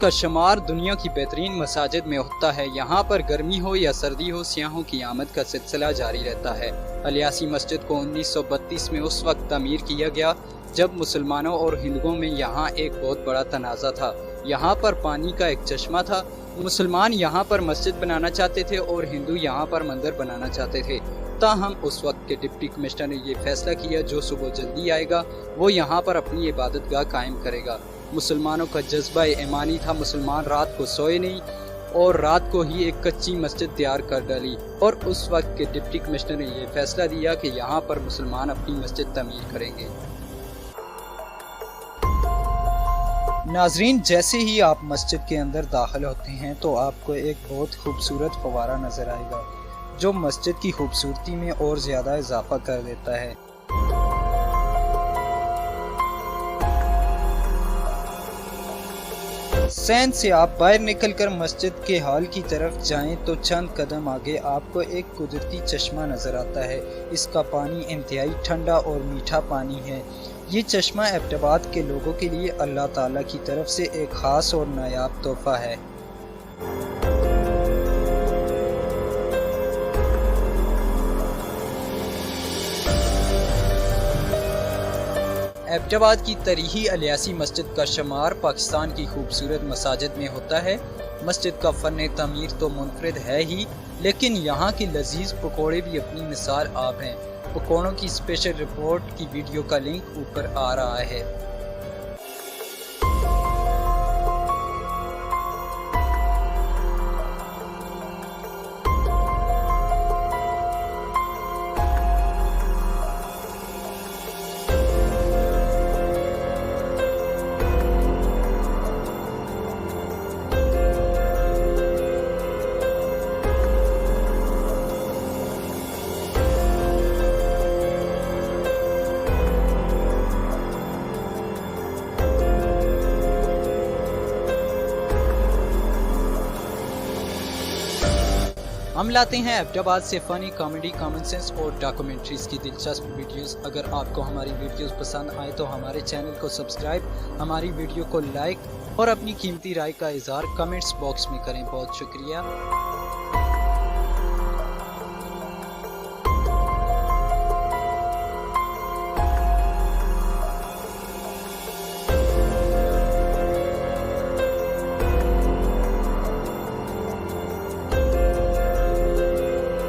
का शुमार दुनिया की बेहतरीन मसाजिद में होता है। यहाँ पर गर्मी हो या सर्दी हो, सियाहों की आमद का सिलसिला जारी रहता है। अलियासी मस्जिद को 1932 में उस वक्त तामीर किया गया जब मुसलमानों और हिंदुओं में यहाँ एक बहुत बड़ा तनाज़ा था। यहाँ पर पानी का एक चश्मा था। मुसलमान यहाँ पर मस्जिद बनाना चाहते थे और हिंदू यहाँ पर मंदिर बनाना चाहते थे। ताहम उस वक्त के डिप्टी कमिश्नर ने ये फैसला किया जो सुबह जल्दी आएगा वो यहाँ पर अपनी इबादतगाह कायम करेगा। मुसलमानों का जज्बा ईमानी था। मुसलमान रात को सोए नहीं और रात को ही एक कच्ची मस्जिद तैयार कर डाली और उस वक्त के डिप्टी कमिश्नर ने यह फैसला दिया कि यहाँ पर मुसलमान अपनी मस्जिद तमीर करेंगे। नाजरीन, जैसे ही आप मस्जिद के अंदर दाखिल होते हैं तो आपको एक बहुत खूबसूरत फव्वारा नजर आएगा जो मस्जिद की खूबसूरती में और ज़्यादा इजाफा कर देता है। सैन से आप बाहर निकलकर मस्जिद के हॉल की तरफ जाएं तो चंद कदम आगे आपको एक कुदरती चश्मा नजर आता है। इसका पानी इंतहाई ठंडा और मीठा पानी है। ये चश्मा एबटाबाद के लोगों के लिए अल्लाह ताला की तरफ से एक खास और नायाब तोहफा है। एबटाबाद की तरीही अलियासी मस्जिद का शुमार पाकिस्तान की खूबसूरत मसाजिद में होता है। मस्जिद का फ़न तमीर तो मुनफरिद है ही, लेकिन यहाँ की लजीज पकौड़े भी अपनी मिसाल आप हैं। पकौड़ों की स्पेशल रिपोर्ट की वीडियो का लिंक ऊपर आ रहा है। हम लाते हैं एबटाबाद से फ़नी, कॉमेडी, कॉमन सेंस और डॉक्यूमेंट्रीज़ की दिलचस्प वीडियोस। अगर आपको हमारी वीडियोस पसंद आए तो हमारे चैनल को सब्सक्राइब, हमारी वीडियो को लाइक और अपनी कीमती राय का इजहार कमेंट्स बॉक्स में करें। बहुत शुक्रिया।